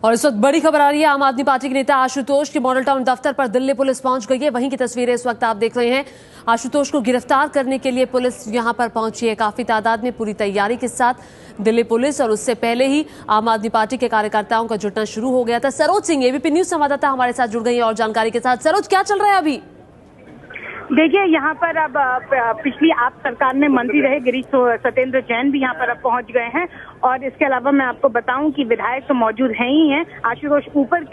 और इस वक्त बड़ी खबर आ रही है, आम आदमी पार्टी के नेता आशुतोष के मॉडल टाउन दफ्तर पर दिल्ली पुलिस पहुंच गई है। वहीं की तस्वीरें इस वक्त आप देख रहे हैं। आशुतोष को गिरफ्तार करने के लिए पुलिस यहां पर पहुंची है, काफी तादाद में, पूरी तैयारी के साथ दिल्ली पुलिस। और उससे पहले ही आम आदमी पार्टी के कार्यकर्ताओं का जुटना शुरू हो गया था। सरोज सिंह, एबीपी न्यूज संवाददाता, हमारे साथ जुड़ गई है और जानकारी के साथ। सरोज, क्या चल रहा है अभी? देखिए, यहाँ पर अब पिछली आप सरकार में मंत्री रहे गिरीश सत्येंद्र जैन भी यहाँ पर अब पहुंच गए हैं। और इसके अलावा मैं आपको बताऊं कि विधायक तो मौजूद हैं ही हैं। आशुतोष ऊपर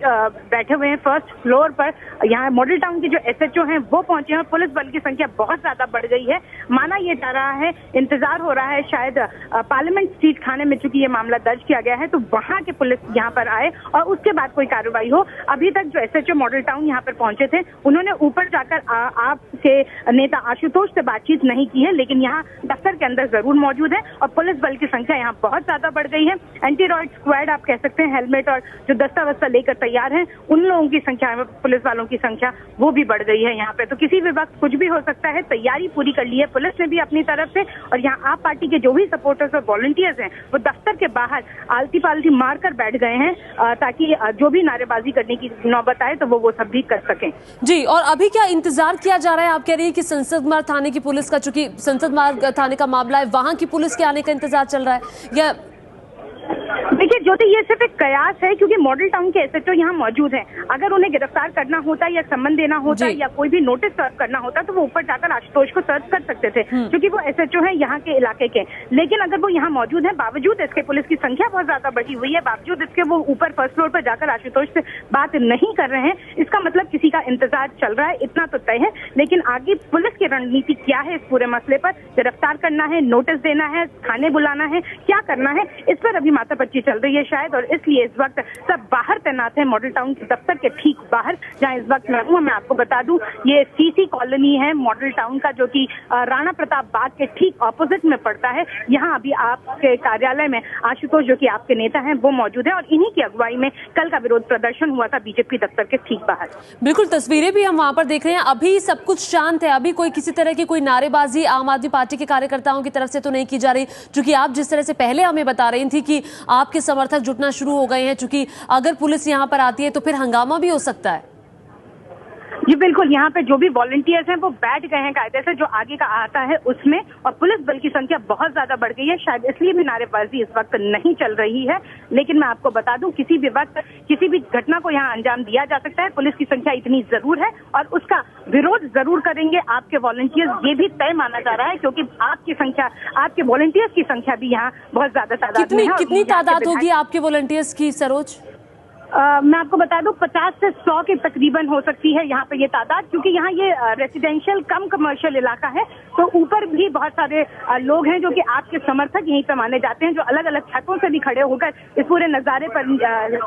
बैठे हुए हैं फर्स्ट फ्लोर पर। यहाँ मॉडल टाउन के जो एसएचओ हैं वो पहुंचे हैं। पुलिस बल की संख्या बहुत ज्यादा बढ़ गई है। माना ये जा रहा है, इंतजार हो रहा है शायद पार्लियामेंट स्ट्रीट थाने में चूंकि ये मामला दर्ज किया गया है तो वहां के पुलिस यहाँ पर आए और उसके बाद कोई कार्रवाई हो। अभी तक जो एसएचओ मॉडल टाउन यहाँ पर पहुंचे थे उन्होंने ऊपर जाकर आपके नेता आशुतोष से बातचीत नहीं की है, लेकिन यहाँ दफ्तर के अंदर जरूर मौजूद है। और पुलिस बल की संख्या यहाँ बहुत ज्यादा बढ़ गई है। एंटी रॉयड स्क्वाड आप कह सकते हैं, हेलमेट और जो दस्ता वस्ता लेकर तैयार हैं उन लोगों की संख्या, पुलिस वालों की संख्या वो भी बढ़ गई है यहाँ पे। तो किसी भी वक्त कुछ भी हो सकता है। तैयारी पूरी कर ली है पुलिस ने भी अपनी तरफ से। और यहाँ आप पार्टी के जो भी सपोर्टर्स और वॉलंटियर्स हैं वो दफ्तर के बाहर आलती पालती मारकर बैठ गए हैं ताकि जो भी नारेबाजी करने की नौबत आए तो वो सब भी कर सकें। जी, और अभी क्या इंतजार किया जा रहा है? आप कह रही है कि संसद मार्ग थाने की पुलिस का, चूंकि संसद मार्ग थाने का मामला है, वहां की पुलिस के आने का इंतजार चल रहा है या? देखिए ज्योति, ये सिर्फ एक कयास है क्योंकि मॉडल टाउन के एसएचओ यहाँ मौजूद हैं। अगर उन्हें गिरफ्तार करना होता या सम्मन देना होता या कोई भी नोटिस सर्व करना होता तो वो ऊपर जाकर आशुतोष को सर्व कर सकते थे क्योंकि वो एसएचओ हैं यहाँ के इलाके के। लेकिन अगर वो यहाँ मौजूद है, बावजूद इसके पुलिस की संख्या बहुत ज्यादा बढ़ी हुई है, बावजूद इसके वो ऊपर फर्स्ट फ्लोर पर जाकर आशुतोष से बात नहीं कर रहे हैं, इसका मतलब किसी का इंतजार चल रहा है, इतना तो तय है। लेकिन आगे पुलिस की रणनीति क्या है इस पूरे मसले पर? गिरफ्तार करना है, नोटिस देना है, थाने बुलाना है, क्या करना है, इस पर अभी माथापच्ची चल रही है शायद। और इसलिए इस वक्त सब बाहर तैनात है, मॉडल टाउन के दफ्तर के ठीक बाहर, जहां इस वक्त मैं हूं। मैं आपको बता दूं, ये सीसी कॉलोनी है मॉडल टाउन का, जो कि राणा प्रताप बाग के ठीक ऑपोजिट में पड़ता है। यहाँ अभी आपके कार्यालय में आशुतोष, जो कि आपके नेता हैं, वो मौजूद है और इन्हीं की अगुवाई में कल का विरोध प्रदर्शन हुआ था बीजेपी दफ्तर के ठीक बाहर। बिल्कुल, तस्वीरें भी हम वहां पर देख रहे हैं। अभी सब कुछ शांत है, अभी कोई किसी तरह की कोई नारेबाजी आम आदमी पार्टी के कार्यकर्ताओं की तरफ से तो नहीं की जा रही, क्योंकि आप जिस तरह से पहले हमें बता रही थी कि आपके समर्थक जुटना शुरू हो गए हैं, क्योंकि अगर पुलिस यहां पर आती है तो फिर हंगामा भी हो सकता है। जी बिल्कुल, यहाँ पे जो भी वॉलंटियर्स हैं वो बैठ गए हैं कायदे से, जो आगे का आता है उसमें। और पुलिस बल की संख्या बहुत ज्यादा बढ़ गई है, शायद इसलिए भी नारेबाजी इस वक्त नहीं चल रही है। लेकिन मैं आपको बता दूं, किसी भी वक्त किसी भी घटना को यहाँ अंजाम दिया जा सकता है। पुलिस की संख्या इतनी जरूर है और उसका विरोध जरूर करेंगे आपके वॉलंटियर्स, ये भी तय माना जा रहा है, क्योंकि आपकी संख्या, आपके वॉलंटियर्स की संख्या भी यहाँ बहुत ज्यादा तादाद में है। कितनी तादाद होगी आपके वॉलंटियर्स की, सरोज? मैं आपको बता दूं 50 से 100 के तकरीबन हो सकती है यहाँ पे ये तादाद, क्योंकि यहाँ ये रेसिडेंशियल कम कमर्शियल इलाका है। तो ऊपर भी बहुत सारे लोग हैं जो कि आपके समर्थक यहीं पे माने जाते हैं, जो अलग अलग छतों से भी खड़े होकर इस पूरे नजारे पर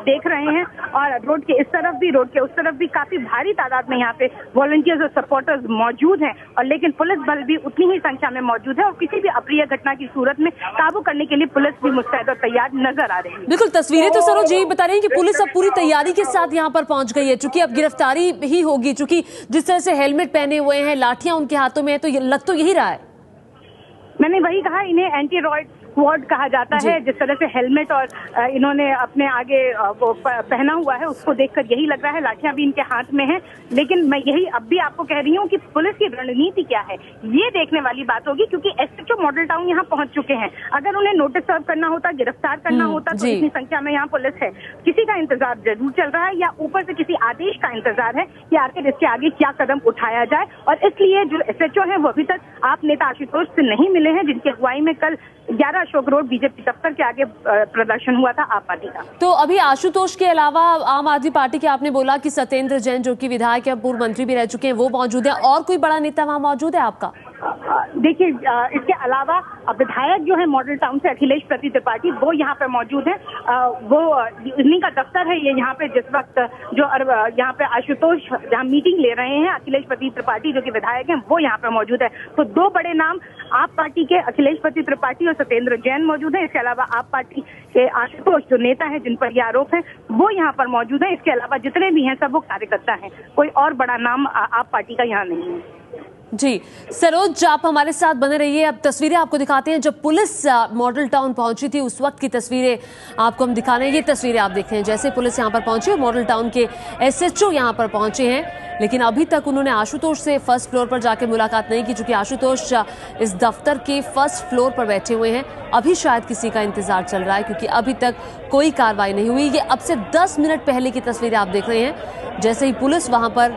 देख रहे हैं। और रोड के इस तरफ भी, रोड के उस तरफ भी काफी भारी तादाद में यहाँ पे वॉलंटियर्स और सपोर्टर्स मौजूद हैं। और लेकिन पुलिस बल भी उतनी ही संख्या में मौजूद है और किसी भी अप्रिय घटना की सूरत में काबू करने के लिए पुलिस भी मुस्तैद और तैयार नजर आ रही है। बिल्कुल, तस्वीरें तो सरोज यही बता रही है कि पुलिस अब पूरी तैयारी के साथ यहाँ पर पहुंच गई है, चूंकि अब गिरफ्तारी ही होगी, चूंकि जिस तरह से हेलमेट पहने हुए हैं, लाठियां उनके हाथों में है, तो लग तो यही रहा है। मैंने वही कहा, इन्हें एंटी रॉयड स्क्वाड कहा जाता है। जिस तरह से हेलमेट और इन्होंने अपने आगे वो पहना हुआ है, उसको देखकर यही लग रहा है। लाठियां भी इनके हाथ में हैं। लेकिन मैं यही अब भी आपको कह रही हूँ कि पुलिस की रणनीति क्या है ये देखने वाली बात होगी, क्योंकि एसएचओ मॉडल टाउन यहाँ पहुंच चुके हैं। अगर उन्हें नोटिस सर्व करना होता, गिरफ्तार करना होता, तो इतनी संख्या में यहाँ पुलिस है। किसी का इंतजार जरूर चल रहा है, या ऊपर से किसी आदेश का इंतजार है कि आखिर इसके आगे क्या कदम उठाया जाए। और इसलिए जो एसएचओ है वो अभी तक आप नेता आशुतोष से नहीं मिले हैं, जिनकी अगुवाई में कल 11 अशोक रोड बीजेपी दफ्तर के आगे प्रदर्शन हुआ था आप पार्टी का। तो अभी आशुतोष के अलावा आम आदमी पार्टी के, आपने बोला कि सत्येंद्र जैन, जो कि विधायक या पूर्व मंत्री भी रह चुके हैं, वो मौजूद है, और कोई बड़ा नेता वहां मौजूद है आपका? देखिए, इसके अलावा विधायक जो है मॉडल टाउन से अखिलेश प्रति त्रिपाठी, वो यहाँ पे मौजूद है। वो इन्हीं का दफ्तर है ये यहाँ पे, जिस वक्त जो यहाँ पे आशुतोष जहाँ मीटिंग ले रहे हैं, अखिलेश प्रति त्रिपाठी जो कि विधायक हैं वो यहाँ पे मौजूद है। तो दो बड़े नाम आप पार्टी के अखिलेश प्रति त्रिपाठी और सत्येंद्र जैन मौजूद है। इसके अलावा आप पार्टी के आशुतोष जो नेता है, जिन पर ये आरोप है, वो यहाँ पर मौजूद है। इसके अलावा जितने भी हैं सब वो कार्यकर्ता हैं, कोई और बड़ा नाम आप पार्टी का यहाँ नहीं है। जी सरोज, आप हमारे साथ बने रहिए। अब तस्वीरें आपको दिखाते हैं जब पुलिस मॉडल टाउन पहुंची थी, उस वक्त की तस्वीरें आपको हम दिखा रहे हैं। ये तस्वीरें आप देख रहे हैं जैसे पुलिस यहां पर पहुंची और मॉडल टाउन के एसएचओ यहां पर पहुंचे हैं, लेकिन अभी तक उन्होंने आशुतोष से फर्स्ट फ्लोर पर जाकर मुलाकात नहीं की, चूंकि आशुतोष इस दफ्तर के फर्स्ट फ्लोर पर बैठे हुए हैं। अभी शायद किसी का इंतजार चल रहा है क्योंकि अभी तक कोई कार्रवाई नहीं हुई। ये अब से 10 मिनट पहले की तस्वीरें आप देख रहे हैं, जैसे ही पुलिस वहां पर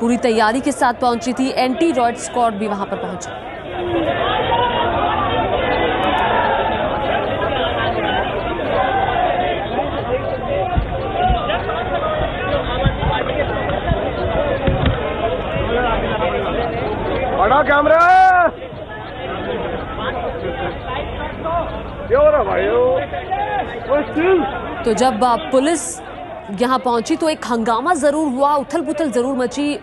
पूरी तैयारी के साथ पहुंची थी, एंटी रॉयड स्क्वाड भी वहां पर पहुंचा। बड़ा कैमरा तो जब पुलिस यहाँ पहुंची तो एक हंगामा जरूर हुआ, उथल पुथल जरूर मची,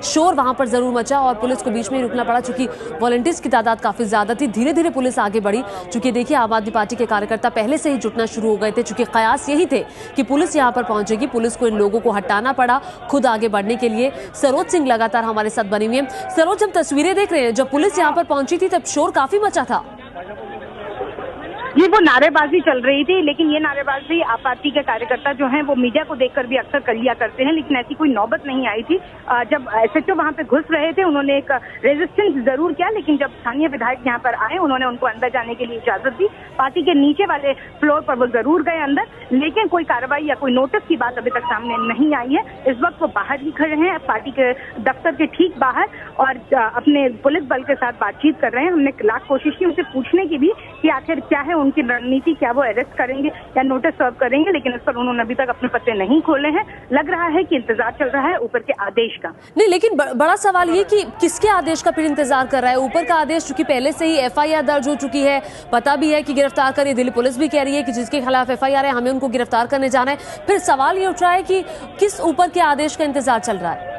शोर वहां पर जरूर मचा और पुलिस को बीच में ही रुकना पड़ा क्योंकि वॉलंटियर्स की तादाद काफी ज्यादा थी। धीरे धीरे पुलिस आगे बढ़ी, चूंकि देखिए आम आदमी पार्टी के कार्यकर्ता पहले से ही जुटना शुरू हो गए थे, चूंकि कयास यही थे कि पुलिस यहाँ पर पहुंचेगी। पुलिस को इन लोगों को हटाना पड़ा खुद आगे बढ़ने के लिए। सरोज सिंह लगातार हमारे साथ बनी हुई है। सरोज, हम तस्वीरें देख रहे हैं, जब पुलिस यहाँ पर पहुंची थी तब शोर काफी मचा था। ये वो नारेबाजी चल रही थी, लेकिन ये नारेबाजी आप पार्टी के कार्यकर्ता जो हैं वो मीडिया को देखकर भी अक्सर कर लिया करते हैं, लेकिन ऐसी कोई नौबत नहीं आई थी। जब एसएचओ वहां पे घुस रहे थे उन्होंने एक रेजिस्टेंस जरूर किया, लेकिन जब स्थानीय विधायक यहाँ पर आए उन्होंने उनको अंदर जाने के लिए इजाजत दी। पार्टी के नीचे वाले फ्लोर पर वो जरूर गए अंदर, लेकिन कोई कार्रवाई या कोई नोटिस की बात अभी तक सामने नहीं आई है। इस वक्त वो बाहर ही खड़े हैं, पार्टी के दफ्तर के ठीक बाहर, और अपने पुलिस बल के साथ बातचीत कर रहे हैं। हमने लाख कोशिश की उनसे पूछने की भी कि आखिर क्या है उनकी रणनीति, क्या वो अरेस्ट करेंगे या नोटिस सर्व करेंगे, लेकिन इस पर उन्होंने अभी तक अपने पत्ते नहीं खोले हैं। लग रहा है कि इंतजार चल रहा है ऊपर के आदेश का। नहीं, लेकिन बड़ा सवाल ये कि किसके आदेश का फिर इंतजार कर रहा है? ऊपर का आदेश, चूंकि पहले से ही एफआईआर दर्ज हो चुकी है, पता भी है कि गिरफ्तार करिए, दिल्ली पुलिस भी कह रही है कि जिसके खिलाफ एफआईआर है हमें उनको गिरफ्तार करने जाना है। फिर सवाल ये उठ रहा है कि किस ऊपर के आदेश का इंतजार चल रहा है?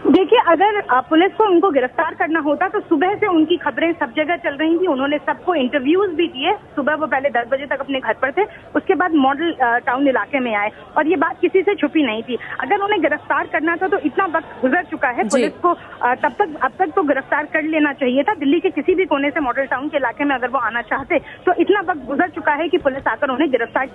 देखिए, अगर पुलिस को उनको गिरफ्तार करना होता तो सुबह से उनकी खबरें सब जगह चल रही थी, उन्होंने सबको इंटरव्यूज भी दिए। सुबह वो पहले 10 बजे तक अपने घर पर थे, उसके बाद मॉडल टाउन इलाके में आए, और ये बात किसी से छुपी नहीं थी। अगर उन्हें गिरफ्तार करना था तो इतना वक्त गुजर चुका है, पुलिस को अब तक तो गिरफ्तार कर लेना चाहिए था। दिल्ली के किसी भी कोने से मॉडल टाउन के इलाके में अगर वो आना चाहते तो इतना वक्त गुजर चुका है कि पुलिस आकर उन्हें गिरफ्तार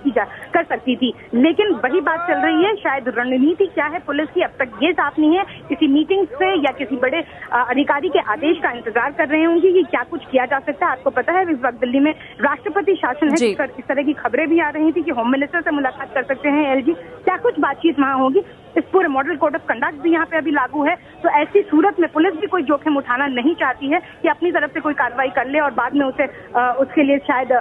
कर सकती थी। लेकिन वही बात चल रही है, शायद रणनीति क्या है पुलिस की अब तक ये साफ नहीं है। किसी मीटिंग से या किसी बड़े अधिकारी के आदेश का इंतजार कर रहे होंगे कि क्या कुछ किया जा सकता है। आपको पता है इस वक्त दिल्ली में राष्ट्रपति शासन है, इस तरह की खबरें भी आ रही थी कि होम मिनिस्टर से मुलाकात कर सकते हैं एलजी, क्या कुछ बातचीत वहां होगी। इस पूरे मॉडल कोड ऑफ कंडक्ट भी यहाँ पे अभी लागू है, तो ऐसी सूरत में पुलिस भी कोई जोखिम उठाना नहीं चाहती है कि अपनी तरफ से कोई कार्रवाई कर ले और बाद में उसके लिए शायद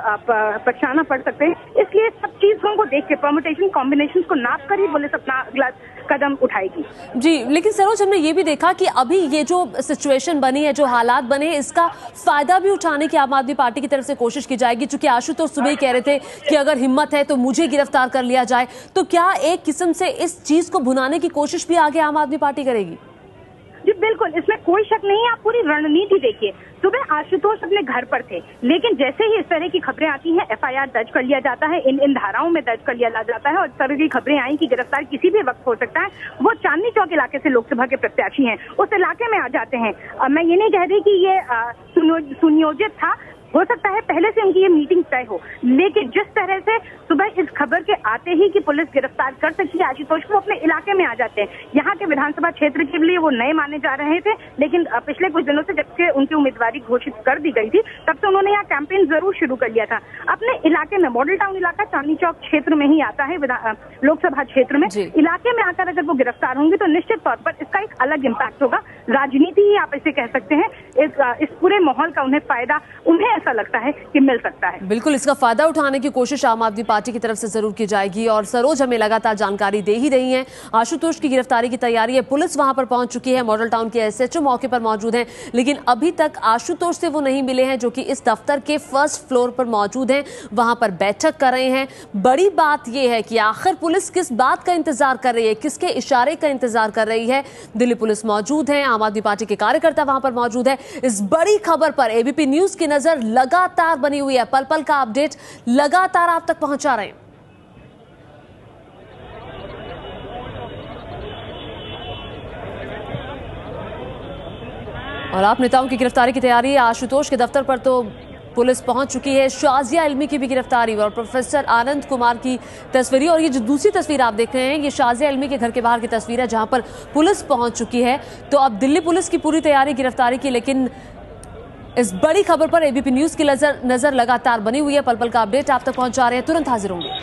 पछताना पड़ सकते हैं। इसलिए सब चीजों को देख के, परम्यूटेशन कॉम्बिनेशन को नाप कर ही पुलिस अपना अगला कदम उठाएगी। जी, लेकिन सरोज, हमने ये भी देखा कि अभी ये जो सिचुएशन बनी है, जो हालात बने हैं, इसका फायदा भी उठाने की आम आदमी पार्टी की तरफ से कोशिश की जाएगी। चूंकि आशुतोष सुबह ही कह रहे थे कि अगर हिम्मत है तो मुझे गिरफ्तार कर लिया जाए, तो क्या एक किस्म से इस चीज को भुनाने की कोशिश भी आगे आम आदमी पार्टी करेगी? जी बिल्कुल, इसमें कोई शक नहीं है। आप पूरी रणनीति देखिए, सुबह आशुतोष अपने घर पर थे, लेकिन जैसे ही इस तरह की खबरें आती हैं एफआईआर दर्ज कर लिया जाता है, इन धाराओं में दर्ज कर लिया जाता है, और इस तरह की खबरें आई कि गिरफ्तार किसी भी वक्त हो सकता है। वो चांदनी चौक इलाके से लोकसभा के प्रत्याशी हैं, उस इलाके में आ जाते हैं। मैं ये नहीं कह रही कि ये सुनियोजित था, हो सकता है पहले से उनकी ये मीटिंग तय हो, लेकिन जिस तरह से सुबह इस खबर के आते ही कि पुलिस गिरफ्तार कर सकती है आशुतोष को, अपने इलाके में आ जाते हैं। यहाँ के विधानसभा क्षेत्र के लिए वो नए माने जा रहे थे, लेकिन पिछले कुछ दिनों से जब से उनकी उम्मीदवारी घोषित कर दी गई थी तब से उन्होंने यहाँ कैंपेन जरूर शुरू कर लिया था। अपने इलाके में, मॉडल टाउन इलाका चांदनी चौक क्षेत्र में ही आता है, लोकसभा क्षेत्र में, इलाके में आकर अगर वो गिरफ्तार होंगे तो निश्चित तौर पर इसका एक अलग इम्पैक्ट होगा। राजनीति ही आप इसे कह सकते हैं। इस पूरे माहौल का उन्हें फायदा, उन्हें ऐसा लगता है कि मिल सकता है। बिल्कुल, इसका फायदा उठाने की कोशिश आम आदमी पार्टी की तरफ से जरूर की जाएगी। और सरोज हमें लगातार जानकारी दे ही रही हैं, आशुतोष की गिरफ्तारी की तैयारी है, पुलिस वहां पर पहुंच चुकी है, मॉडल टाउन के एसएचओ मौके पर मौजूद हैं, लेकिन अभी तक आशुतोष से वो नहीं मिले हैं जो कि इस दफ्तर के फर्स्ट फ्लोर पर मौजूद हैं, वहां पर बैठक कर रहे हैं। बड़ी बात यह है कि आखिर पुलिस किस बात का इंतजार कर रही है, किसके इशारे का इंतजार कर रही है। दिल्ली पुलिस मौजूद है, आम आदमी पार्टी के कार्यकर्ता वहां पर मौजूद है। इस बड़ी खबर पर एबीपी न्यूज की नजर लगातार बनी हुई है, पल पल का अपडेट लगातार आप तक पहुंचा रहे हैं। और आप नेताओं की गिरफ्तारी की तैयारी है। आशुतोष के दफ्तर पर तो पुलिस पहुंच चुकी है। शाजिया इल्मी की भी गिरफ्तारी और प्रोफेसर आनंद कुमार की तस्वीर। और ये जो दूसरी तस्वीर आप देख रहे हैं, ये शाजिया इल्मी के घर के बाहर की तस्वीर है, जहां पर पुलिस पहुंच चुकी है। तो अब दिल्ली पुलिस की पूरी तैयारी गिरफ्तारी की, लेकिन इस बड़ी खबर पर एबीपी न्यूज की नजर लगातार बनी हुई है। पल पल का अपडेट आप तक पहुंचा रहे हैं, तुरंत हाजिर होंगे।